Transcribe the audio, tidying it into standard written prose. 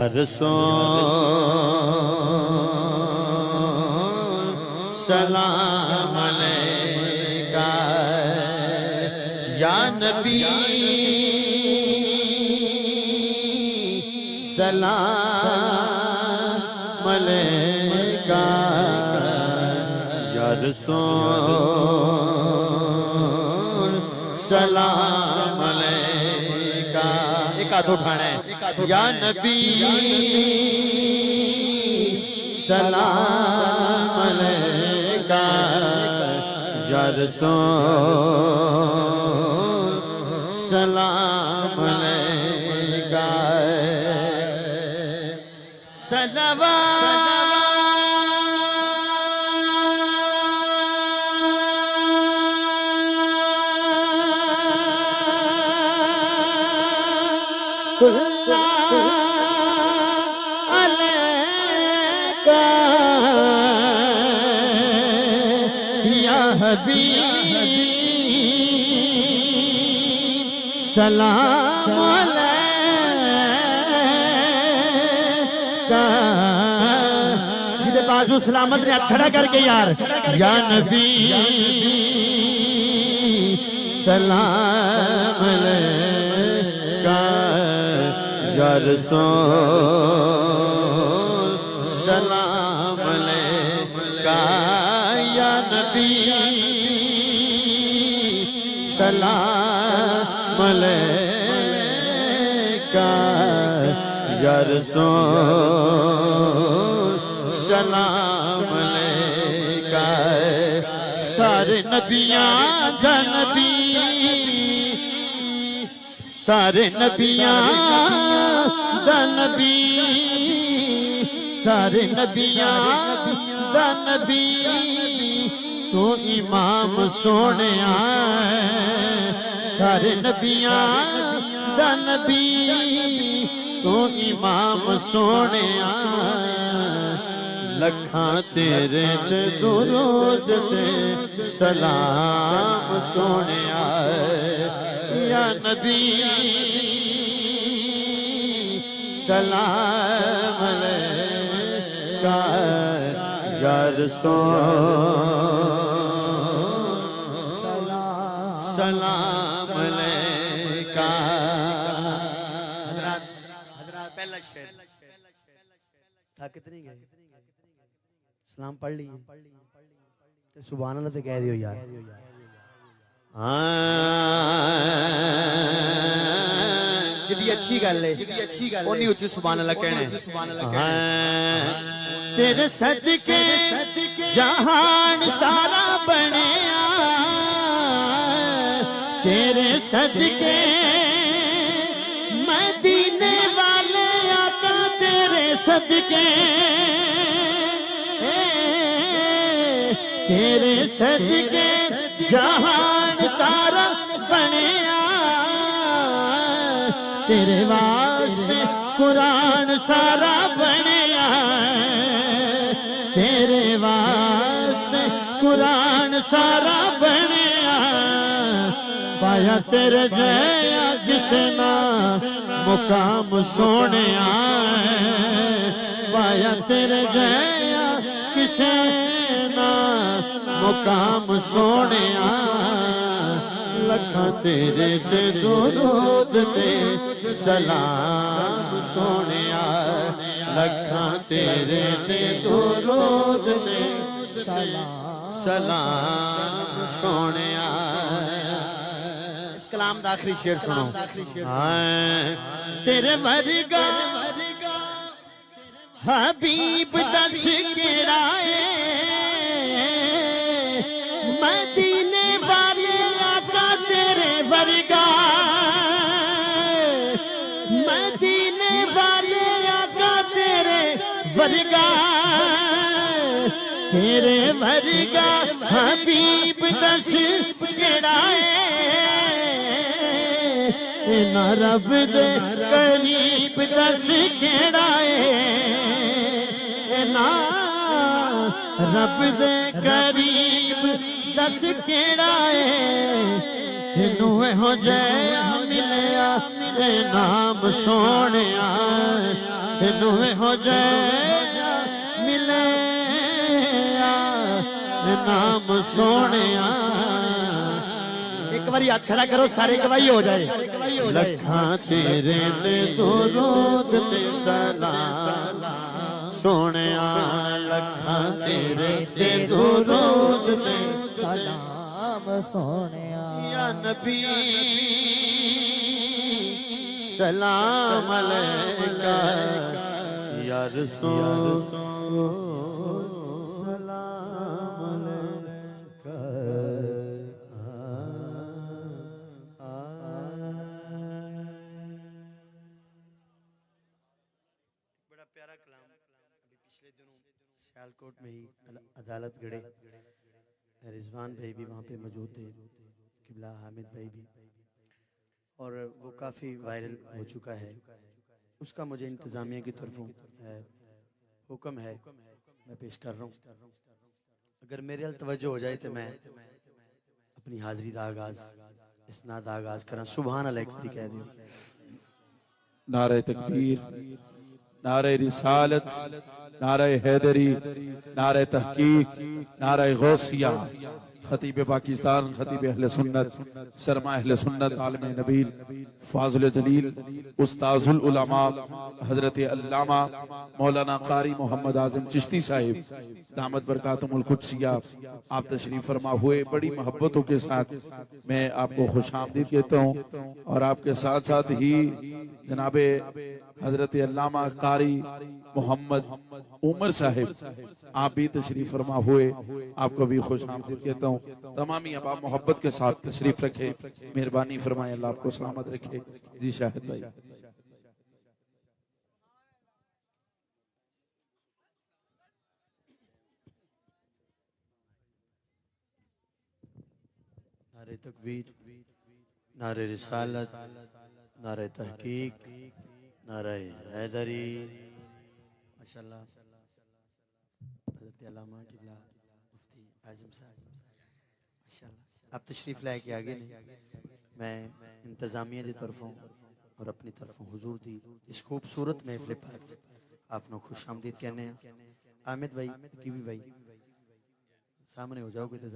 رسول سلام علیکہ یا نبی سلام علیکہ یا رسول سلام علیکہ ایک ہاتھ اٹھانا ہے یا نبی سلام علیکہ یا رسول سلام علیکہ سلام علیکہ جدے بازو سلامت نے ہاتھ کھڑا کر کے یار یا نبی سلام علیکہ یا رسول سلام علیکہ یا نبی سلام علیکہ یا رسول سلام علیکہ سارے نبیاں دا نبی سارے نبیاں دا نبی سارے نبیاں دا نبی تو امام سونے سارے نبیاں دا نبی تو امام سونے لکھاں تیرے تے درود تے سلام سونے یا نبی سلام علیکہ یا رسول سلام علیکہ حضرات پہلا شعر تھا کتنی گئے سلام پڑھ لی سبحان اللہ تے کہہ دیو یار جدی اچھی گل ہے انہی اچھی سبحان اللہ کہنا ہے تیرے صدقے جہان سارا بنیا تیرے صدقے مدینے والے آقا تیرے صدقے تیرے صدقے جہان سارا بنیا تیرے واسطے قرآن سارا بنیا تیرے واسطے قرآن سارا بنیا پایا تیرے جیا جس نا مقام سونے پایا تیرے جیا کسے نا مقام سونے لکھاں تیرے تے درود تے سلام سونے لکھاں تیرے تے درود تے سلام سونے اس کلام دا آخری شعر سنو تیرے ورگا حبیب دس کیڑا ہے مدینے والے آقا تیرے ورگا مدینے والے آقا تیرے ورگا تیرے ورگا حبیب دس کیڑا ہے نہ رب دے قریب دس کیڑا ہے نہ رب دے قریب دس کیڑا ہے تینوں ہو جایا ملیا اے نام سونیا نوے ہو جائے ملے نام سونے ایک بار یاد کھڑا کرو سارے گواہی ہو جائے لکھاں تیرے تے درود تے سلام سونے لکھاں تیرے تے درود تے سلام سونے یا نبی سلام علیکہ یا رسول سلام علیکہ بڑا پیارا کلام ابھی پچھلے دنوں سیالکوٹ میں ہی عدالت گڑے رضوان بھائی بھی وہاں پہ موجود تھے قبلہ حامد بھائی بھی اور وہ کافی وائرل ہو چکا ہے اس کا مجھے انتظامیہ کی طرفوں حکم ہے میں پیش کر رہا ہوں اگر میرے حل توجہ ہو جائے تو میں اپنی حاضری دا آغاز اسناد آغاز کرنا سبحان اللہ ایک باری کہہ دیں نعرہ تکبیر نعرہ رسالت نعرہ حیدری نعرہ تحقیق نعرہ غوثیہ خطیب پاکستان خطیب اہل سنت سرما اہل سنت عالم نبیل فاضل جلیل استاذ العلماء حضرت علامہ مولانا قاری محمد اعظم چشتی صاحب دامت برکاتم القدسیہ آپ تشریف فرما ہوئے بڑی محبتوں کے ساتھ میں آپ کو خوش آمدید کہتا ہوں اور آپ کے ساتھ ساتھ ہی جناب حضرت علامہ قاری محمد عمر صاحب آپ بھی تشریف فرما ہوئے آپ کو بھی خوش آمدید کہتا ہوں تمامی اب آپ محبت کے ساتھ تشریف رکھے مہربانی فرمائے اللہ آپ کو سلامت رکھے جی شاہد بھائی نعرہ تکبیر نعرہ رسالت نعرہ تحقیق نعرہ حیدری ماشاءاللہ حضرت علامہ قبلہ مفتی اعظم صاحب ماشاءاللہ آپ تشریف لائے کے آگے نہیں میں انتظامیہ دی طرفوں اور اپنی طرفوں حضور دی اس خوبصورت محفل پاک آپ نے خوش آمدید کہنے ہیں حامد بھائی کیوی بھائی سامنے ہو جاؤ گے تو